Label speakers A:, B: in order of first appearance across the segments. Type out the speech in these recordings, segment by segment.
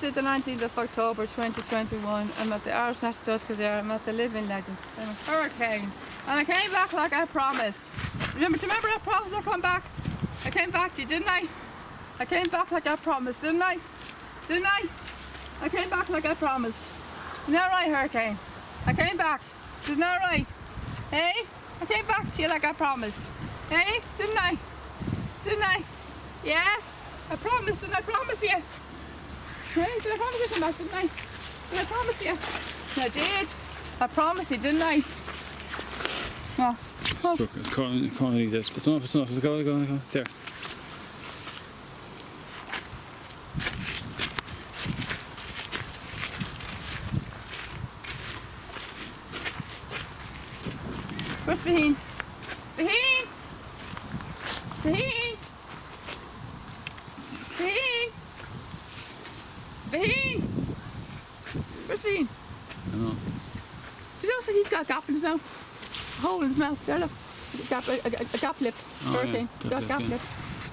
A: Tuesday the 19th of October 2021. I'm at the Irish National Theatre there. I'm at the Living Legends. I'm a hurricane. And I came back like I promised. Do you remember I promised I'd come back? I came back to you, didn't I? I came back like I promised, didn't I? Didn't I? I came back like I promised. Isn't that right, hurricane? I came back. Isn't that right? Hey? I came back to you like I promised. Hey? Didn't I? Didn't I? Yes? I promised, and I promise you. Hey, did I promise you to come back, didn't I? Did I promise you? I did. I promised you, didn't I? Oh. Oh.
B: Can't this. It's enough, it's enough. Go. There.
A: Where's Faheen? Faheen! Faheen! Faheen! Faheen! Where's Faheen?
B: I don't know.
A: Do you know he's got a gap in his mouth? A hole in his mouth. There, look. A gap lip. Hurricane.
B: Yeah.
A: Got a gap lip.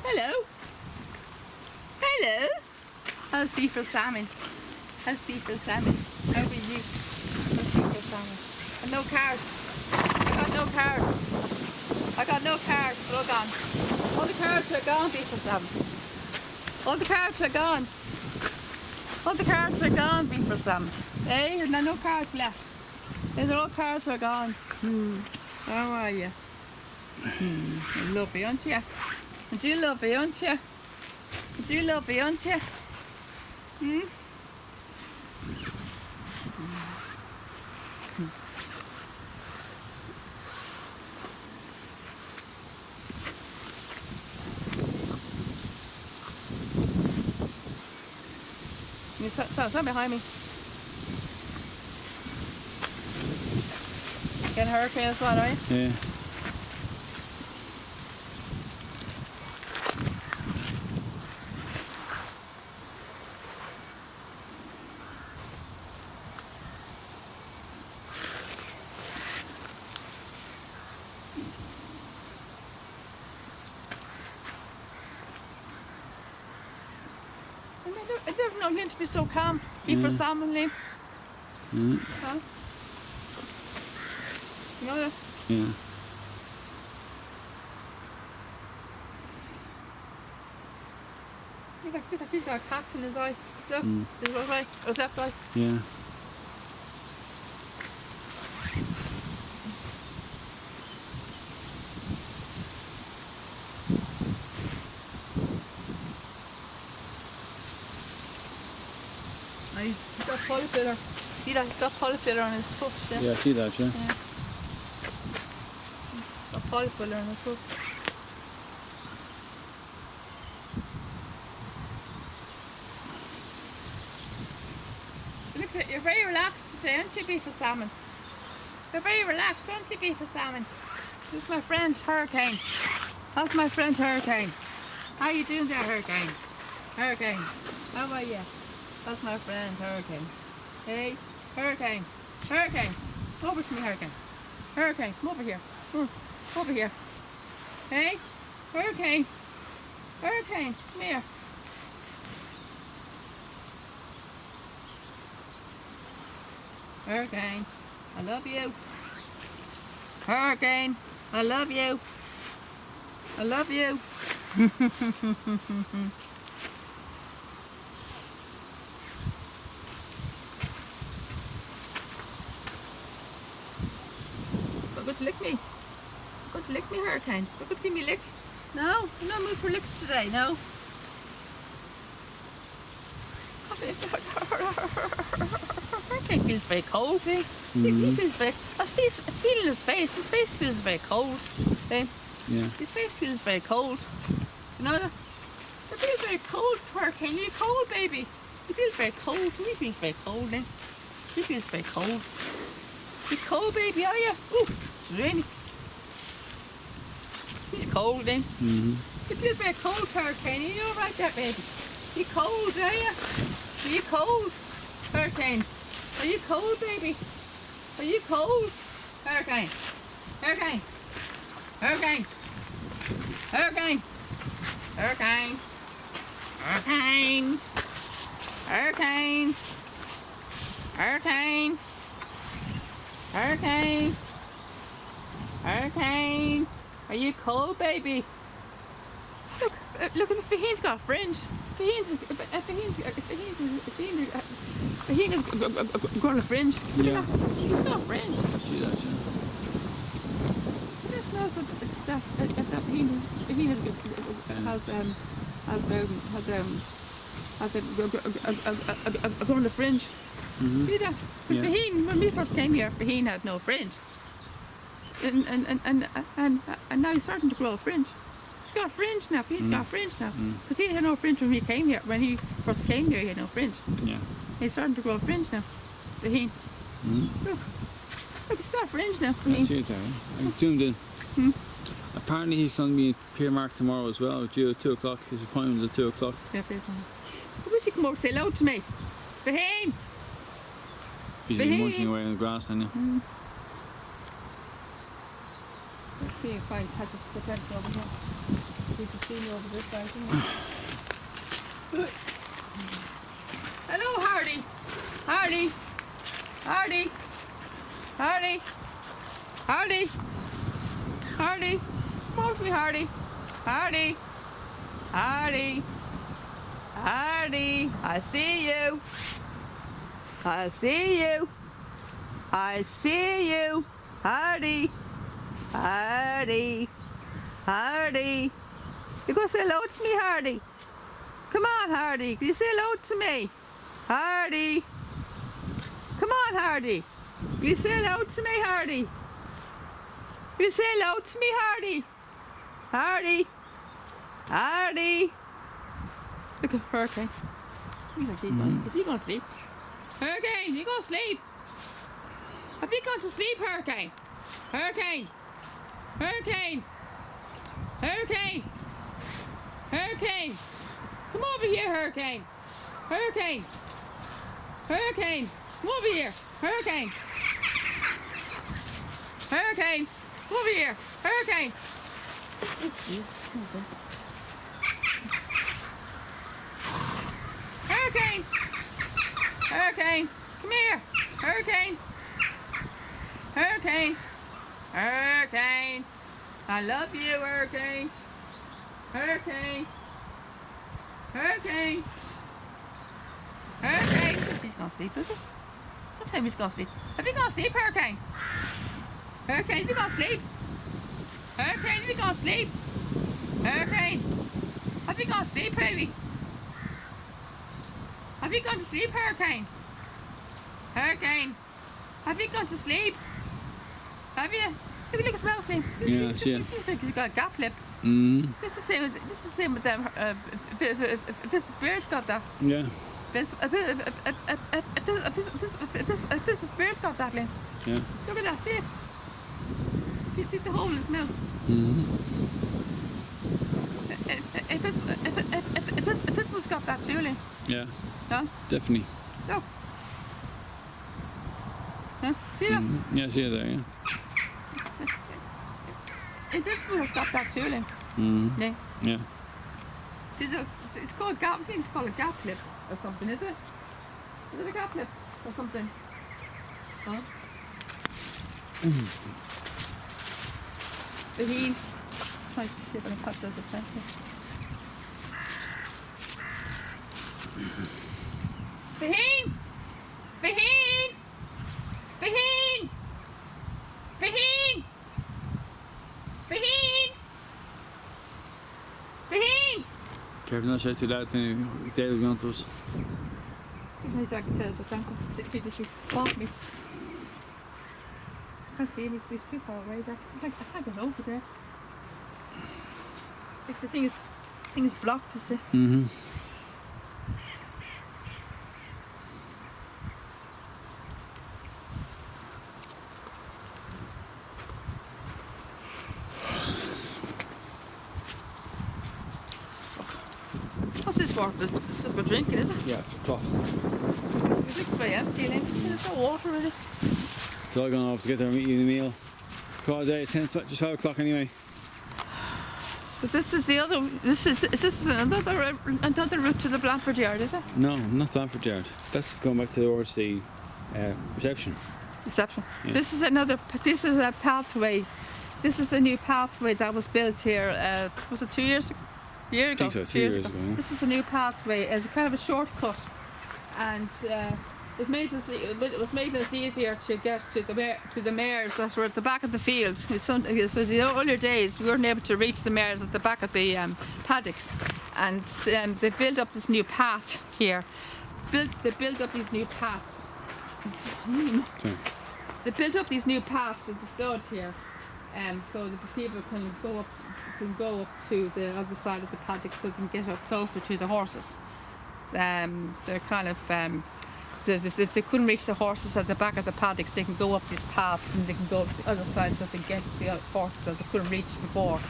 A: Hello. Hello. How's beef or salmon? How's beef or salmon? How are you? How's beef or salmon? And no cards. I got no cards. I got no cards. They're all gone. All the cards are gone, beef or salmon. All the cards are gone. All the cards are gone, beef or salmon. Hey, there's no cards left. Hey, they're all cards are gone. How are you? You're lovely, aren't you? Aren't you lovely, aren't you? Aren't you lovely, aren't you? You stand behind me. Getting a hurricane as well, are you?
B: Yeah.
A: I never known Lynn to be so calm. Beef or salmon, Lynn? Huh? You know that?
B: Yeah.
A: He's got a cat in his eye. Look, his right eye, or his left eye.
B: Yeah.
A: He's got polyfiller. See that? He's got polyfiller on his foot.
B: Yeah, I see that, yeah.
A: Got polyfiller on his foot. Look, you're very relaxed today, aren't you, beef or salmon? You're very relaxed, aren't you, beef or salmon? This is my friend Hurricane. That's my friend Hurricane. How you doing there, Hurricane? Hurricane, how are you? That's my friend Hurricane. Hey, Hurricane. Hurricane. Over to me, Hurricane. Hurricane, come over here. Over here. Hey, Hurricane. Hurricane, come here. Hurricane, I love you. Hurricane, I love you. I love you. Go to lick me. Go to lick me, Hurricane. Go to give me a lick. No, I'm not moved for licks today, no. Hurricane feels very cold, eh? He feels very... I feel his face. His face feels very cold. Eh?
B: Yeah.
A: His face feels very cold. You know that? It feels very cold, Hurricane. You're cold, baby. He feels very cold. He feels very cold, eh? He feels very cold. You're cold, baby, are you? Ooh, it's raining. He's cold, eh? You feel very cold, Hurricane. Are you alright there, baby? You cold, are you? Are you cold, Hurricane? Are you cold, baby? Are you cold? Hurricane. Hurricane. Hurricane. Hurricane. Hurricane. Hurricane. Hurricane. Hurricane. Hurricane. Hurricane. Are you cold, baby? Look, Faheen's got a fringe. Faheen is growing a fringe.
B: Yeah.
A: He's got a fringe.
B: See that, yeah.
A: I just noticed that Faheen has growing a fringe. See that? But
B: Yeah.
A: Faheen, when we first came here, Faheen had no fringe. And now he's starting to grow a fringe. He's got a fringe now. He's got a fringe now. Because he had no fringe when he came here. When he first came here, he had no fringe.
B: Yeah.
A: He's starting to grow a fringe now. Faheen. Look, he's got a fringe now.
B: I
A: Faheen.
B: see it there, yeah. I'm zoomed in. Apparently he's going to be in Piermark tomorrow as well, due at 2 o'clock. His appointment is at 2 o'clock.
A: Yeah, very funny. I wish he'd come over and say hello to me. Faheen.
B: Busy
A: Faheen.
B: munching away on the grass then, yeah.
A: Let's see if I had to step out over here. You can see me over this side, isn't it? Hello, Hardy. Hardy. Hardy. Hardy. Hardy. Hardy. Come over to me, Hardy. Hardy. Hardy. Hardy. I see you. I see you. I see you. Hardy. Hardy. Hardy. You go say hello to me, Hardy. Come on, Hardy. Can you say hello to me? Hardy. Come on, Hardy. Can you say hello to me, Hardy? Can you say hello to me, Hardy? Hardy. Hardy. Look at Hurricane. He's like, is he going to sleep? Hurricane, you going to sleep? Have you gone to sleep, Hurricane? Hurricane. Hurricane. Hurricane. Hurricane. Come over here, Hurricane. Hurricane. Hurricane. Come over here. Hurricane. Hurricane. Come over here. Hurricane. Hurricane. Hurricane. Come here. Hurricane. Hurricane. Hurricane. I love you, Hurricane. Hurricane. Hurricane. Hurricane. He's gonna sleep, is he? What time he's gonna sleep? Have you gonna sleep, Hurricane? Hurricane, have you gonna sleep? Hurricane, have you gonna sleep? Hurricane. Have you gone to sleep, baby? Have you gone to sleep, Hurricane? Hurricane. Have you gone to sleep? Have you? Have you look at his mouth, Liam?
B: Yeah, I see it.
A: He's got a gap lip. This is the same with them. This Spirit's got that.
B: Yeah.
A: This Spirit's got that, Liam.
B: Yeah.
A: Look at that. See it? See the hole in his mouth. If this one's got that too, Liam.
B: Yeah.
A: Huh?
B: Definitely.
A: Look. Huh? See that?
B: Yeah, I see it there, yeah.
A: If this one has got that too, Liam. Yeah.
B: Yeah.
A: See, look, it's called gap. I think it's called a gap lip or something, is it? Is it a gap lip or something? Huh? Faheen. Try to see if I can cut those up. Faheen! Faheen! Faheen! Faheen! Faheen! Faheen!
B: Careful not to shout too loud, then Dale will go on to us.
A: He's like a tanko. She's off me. I can't see him, he's too far away there. I can't get over there. Like the thing is blocked, you see. What's this for? It's just for drinking, is it?
B: Yeah, for cloth.
A: It's very empty, Liam. There's no water in it.
B: So I'm going off to get there and meet you in the meal. Call day at 10, just 12 o'clock anyway.
A: But this is the other. Is this another route to the Blanford Yard? Is it?
B: No, not Blanford Yard. That's going back towards the reception.
A: Reception.
B: Yeah.
A: This is another. This is a pathway. This is a new pathway that was built here. Was it 2 years ago? A year ago.
B: I think so, 2 years ago. Yeah.
A: This is a new pathway. It's kind of a shortcut, and it was making us easier to get to the mares that were at the back of the field. It was the earlier days we weren't able to reach the mares at the back of the paddocks, and they built up this new path here. They built up these new paths.
B: Okay.
A: They built up these new paths at the stud here, so that the people can go up to the other side of the paddock, so they can get up closer to the horses. They're kind of if they couldn't reach the horses at the back of the paddocks, they can go up this path and they can go to the other side so they can get the horses that they couldn't reach before.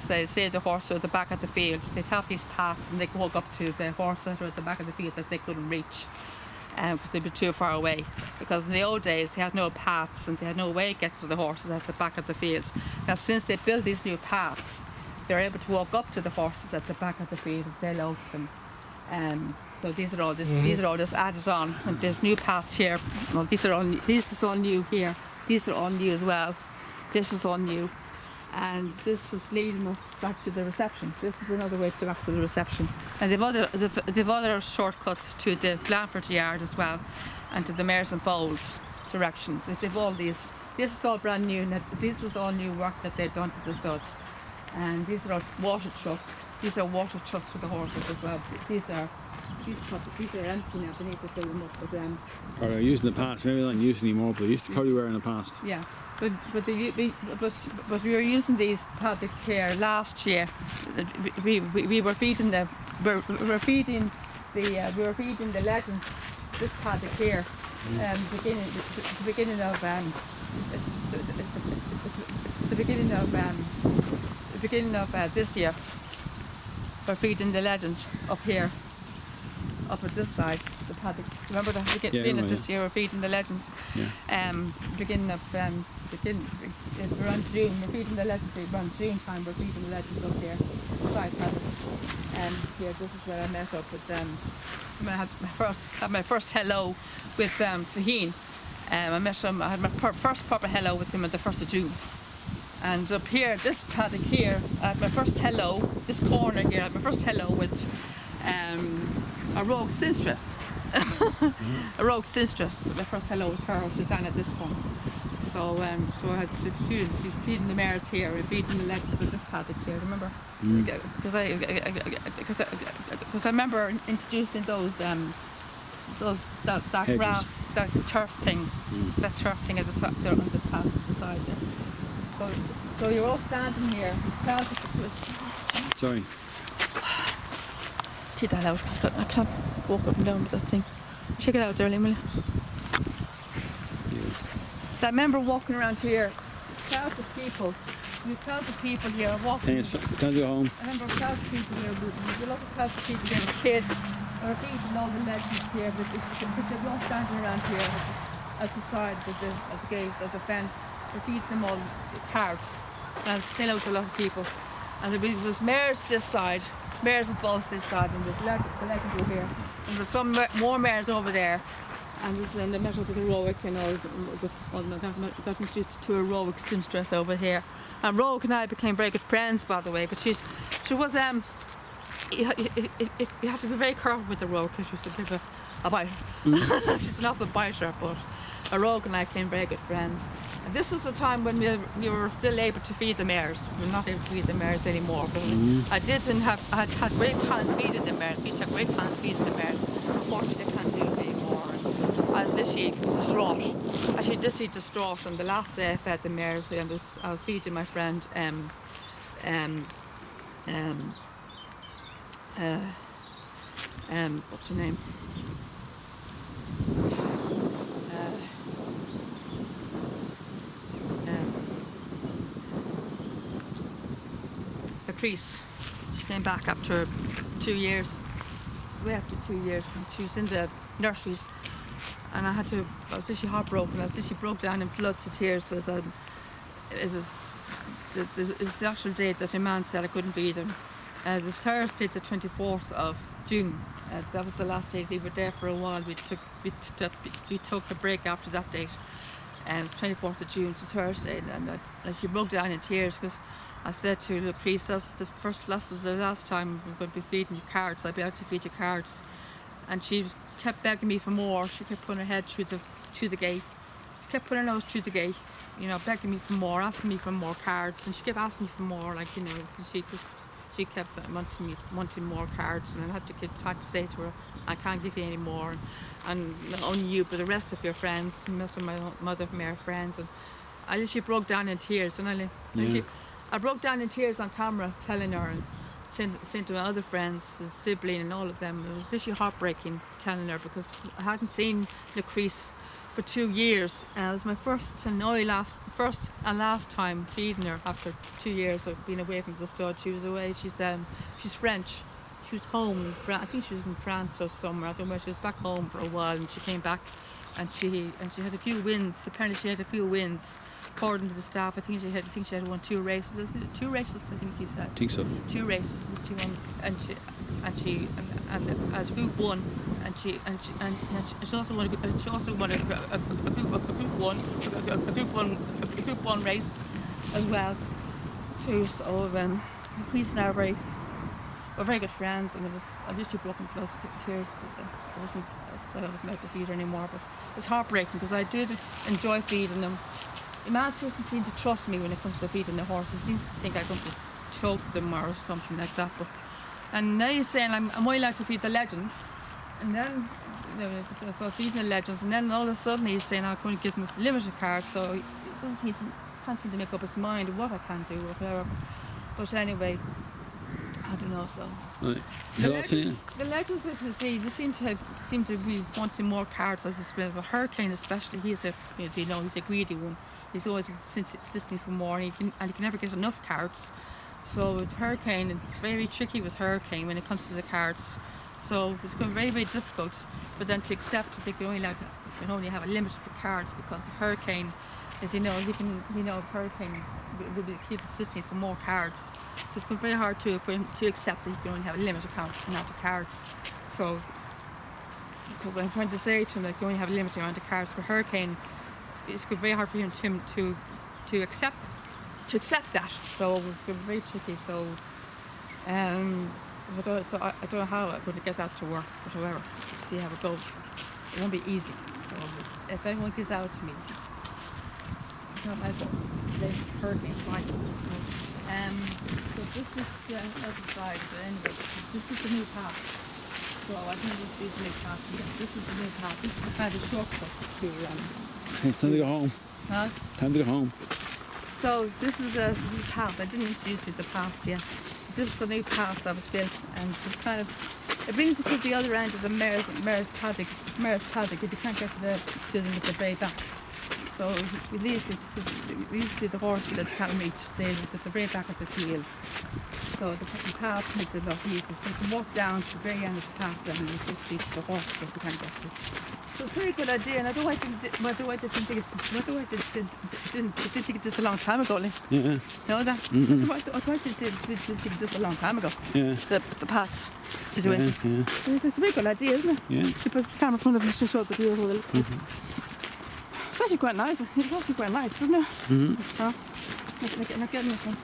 A: Say the horses are at the back of the field, they'd have these paths and they can walk up to the horses that are at the back of the field that they couldn't reach. Because they'd be too far away. Because in the old days they had no paths and they had no way to get to the horses at the back of the field. Now since they built these new paths, they're able to walk up to the horses at the back of the field and say hello to them. So these are all just added on, and there's new paths here. Well, this is all new here. These are all new as well. This is all new, and this is leading us back to the reception. This is another way to back to the reception, and they've other shortcuts to the Blanford Yard as well, and to the Mares and Foals directions. They've all these. This is all brand new. And this is all new work that they've done to the stud, and these are all water trucks. These are water trucks for the horses as well. These are empty now. They need to fill them up with them.
B: Or they're using the past. Maybe they're not using anymore, but they used to probably were in the past.
A: Yeah, but we were using these paddocks here last year. We were feeding the legends this paddock here. The beginning of this year. We're feeding the legends up here. Up at this side, the paddocks. Remember the beginning of this year, we're feeding the legends.
B: Yeah.
A: Beginning of around June, we're feeding the legends. Around June time, we're feeding the legends up here, side paddock. Here, this is where I met up with them. I had my first hello with Faheen. I met him. I had my first proper hello with him on the 1st of June. And up here, this paddock here, I had my first hello. This corner here, I had my first hello with. A rogue sinstress. A rogue sinstress. My first hello with her, she was down at this corner. So I had feeding the mares here and feeding the legends at this paddock here, remember? Because I remember introducing that grass, that turf thing, that turf thing at the side, there on the path at the side there. So you're all standing here.
B: Sorry.
A: Take that out, I can't walk up and down with that thing. Check it out, darling, will you?
B: Yeah.
A: So I remember walking around here, crowds of people here walking.
B: Can I go home?
A: I remember crowds of people here, a lot of crowds of people here with kids, or feeding all the legends here, but they're all standing around here at the side of the gate, of the fence. They're feeding them all cards, and still out to a lot of people. And there was mares this side, mares and foals this side, and there's the legends over here. And there's some more mares over there. And I met up with Rowick and I got introduced to a Rowick seamstress over here. And Rowick and I became very good friends, by the way. But she was you have to be very careful with the Rowick because she's a bit of a biter. She's an awful biter, but Rowick and I became very good friends. And this is the time when we were still able to feed the mares. We're not able to feed the mares anymore. But I had great time feeding the mares. We had great time feeding the mares. Unfortunately, I can't do it anymore. And I was literally distraught. And the last day I fed the mares, I was feeding my friend what's her name? Crease. She came back after 2 years. Way after 2 years, and she was in the nurseries. And I was literally heartbroken. I was literally broke down in floods of tears. It was it's the actual date that my man said I couldn't be there. It was Thursday, the 24th of June. That was the last day. We were there for a while. We took a break after that date. 24th of June to Thursday, and she broke down in tears because I said to Lucreece, that's the last time we're going to be feeding you carrots. I'll be able to feed you carrots. And she kept begging me for more. She kept putting her head through the gate. She kept putting her nose through the gate, you know, begging me for more, asking me for more carrots, and she kept asking me for more, like, you know, she kept wanting more cards, and I had to say to her, I can't give you any more, and not only you but the rest of your friends, most of my Mother Mary friends. And I literally broke down in tears, and I broke down in tears on camera, telling her, and saying to my other friends, and sibling and all of them. It was literally heartbreaking telling her, because I hadn't seen Lucreece for 2 years. It was my first and last time feeding her after 2 years of being away from the stud. She was away. She's French. She was home. I think she was in France or somewhere. I don't know. She was back home for a while, and she came back, and she had a few wins. Apparently, she had a few wins. According to the staff, I think she had won 2 races. Two races, I think he said.
B: I think so.
A: 2 races that she won, and as Group 1, and she also won a Group 1 race as well too. So Lucreece and I were very good friends, and I literally broke into loads of tears because I wasn't about to feed her anymore. But it's heartbreaking because I did enjoy feeding them. The man doesn't seem to trust me when it comes to feeding the horses. He seems to think I'm going to choke them or something like that. And now he's saying I'm only allowed to feed the legends, and then so feeding the legends, and then all of a sudden he's saying I'm going to give him a limited card. So he can't seem to make up his mind what I can do or whatever. But anyway, I don't know. So
B: Right.
A: the legends, as you see, they seem to be wanting more cards. As it's been a Hurricane, especially. He's a greedy one. He's always insisting for more, and he can never get enough cards. So with Hurricane, it's very tricky with Hurricane when it comes to the cards. So it's going very, very difficult for them to accept that they can only have a limit of cards, because Hurricane, as Hurricane will keep insisting for more cards. So it's going to be very hard for him to accept that he can only have a limited amount of cards. So, because I'm trying to say to him that you only have a limited amount of cards for Hurricane, it's going to be very hard for him to accept that. So it's very tricky. So I don't know how I'm going to get that to work, but however, see how it goes. It won't be easy. So if anyone gives out to me, it's not my fault. There's Hurricane flight. So this is the other side, but anyway, this is the new path. So I think this is the new path. This is the new path. This is the kind of shortcut to
B: It's time to go home.
A: Huh?
B: Time to go home.
A: So this is the new path. I didn't introduce you to the path yet. This is the new path that was built, and it brings it to the other end of the Mare's Paddock if you can't get to the very back. So it leads to the horse that can't reach at the very back of the field. So the path makes it a lot easier. So you can walk down to the very end of the path and you just lead to the horse that you can't get to. So it's a very good idea, and I don't know why I didn't think of this a long time ago. Like.
B: Yeah.
A: Know that?
B: Mm-hmm.
A: I didn't think of this a long time ago.
B: Yeah.
A: The paths situation.
B: Yeah.
A: It's a very good idea, isn't it?
B: Yeah.
A: You put the camera in front of you to show the view of it. It's actually quite nice. It's actually quite nice, isn't it?
B: Mm-hmm.
A: I'm not getting this one.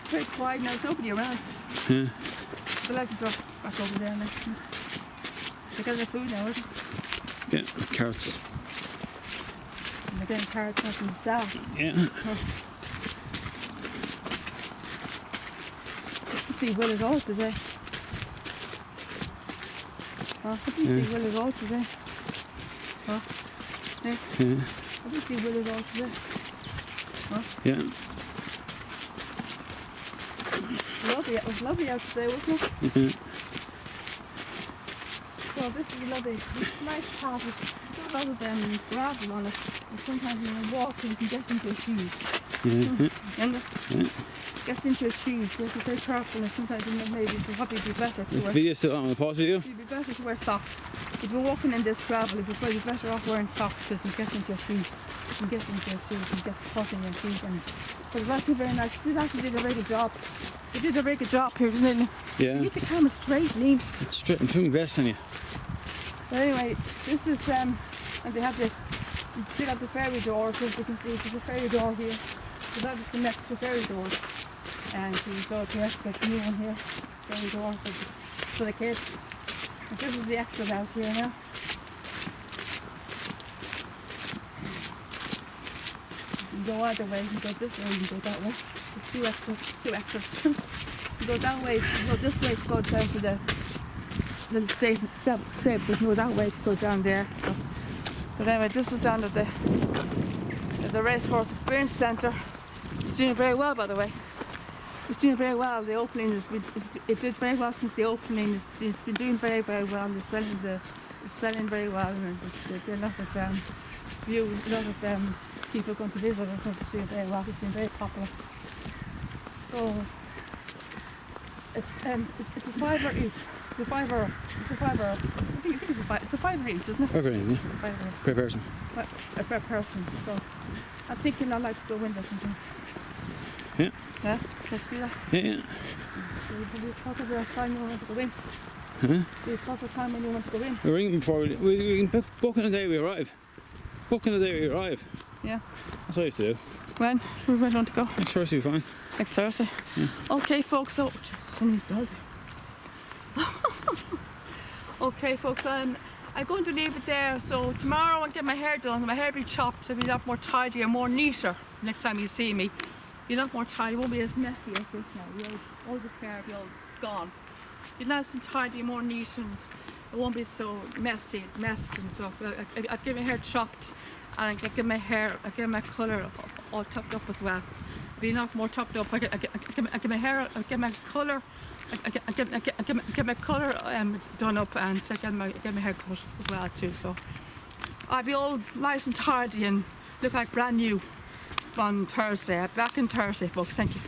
A: Very quiet now. There's nobody around.
B: Yeah.
A: The legends are back over there now. They're getting their food now, isn't it?
B: Yeah. Carrots.
A: And they're getting carrots from the staff.
B: Yeah.
A: I didn't see Will at all today. I didn't see Will at all today. Yeah.
B: Yeah.
A: I didn't see Will at all today.
B: Yeah.
A: It was lovely out today, wasn't it?
B: Mm-hmm.
A: So this is lovely. It's a nice path. There's a lot of gravel on it. And sometimes when you walk, you can get into your shoes.
B: Yeah.
A: Gets into your shoes, so you have to be very careful, and sometimes maybe it would probably be better to
B: The video's still on the pause video?
A: It'd be better to wear socks. If you're walking in this gravel, it'd be better off wearing socks because you get into your shoes. can get into your shoes and get caught in your feet. And but it was actually very nice. They actually did a very good job. They did a very good job here, didn't they?
B: Yeah.
A: You get the camera straight, Lean.
B: It's straight. I'm doing my best on you.
A: But anyway, this is and they have the you still have the ferry door, so as you can see there's a ferry door here. So that is the next to ferry door. And so you go here, get the new one here, ferry door for the kids. And this is the exit out here now. You can go either way, you can go this way, you can go that way. There's two exits. You go that way, you go this way to go down to the station. You can go that way to go down there. So, but anyway, this is down at the Racehorse Experience Centre. It's doing very well, by the way. It's doing very well. The opening it did very well since the opening. It's been doing very, very well. It's selling very well, and there's a lot of views, a lot of people going to visit it. It's doing very well. It's been very popular. So it's a fiver each. It's a fiver. I think it's a fiver each, isn't it?
B: Everything, yeah.
A: Fiver.
B: Per person.
A: Per person. So I'm thinking I'd like to go in there sometime.
B: Yeah.
A: Yeah, let's do that.
B: Yeah.
A: So we'll talk about the time you want to go in.
B: Huh?
A: We'll talk about the time when you want to go in.
B: We're ringing before we can book on the day we arrive. Book on the day we arrive.
A: Yeah.
B: That's all you have to do.
A: When? Where do you want to go?
B: Next Thursday will be fine.
A: Next Thursday.
B: Yeah.
A: Okay, folks. So, okay, folks. I'm going to leave it there. So tomorrow I'll get my hair done. My hair will be chopped. It'll be a lot more tidy and more neater next time you see me. Be a lot more tidy. It won't be as messy as this now. All this hair will be all gone. Be nice and tidy, more neat, and it won't be so messed and stuff. I'd get my hair chopped, and I'd get my colour all topped up as well. Be a lot more topped up. I get my hair, I get my colour, I get my colour done up, and I get my hair cut as well too. So I'll be all nice and tidy and look like brand new on Thursday. Back on Thursday, folks. Thank you.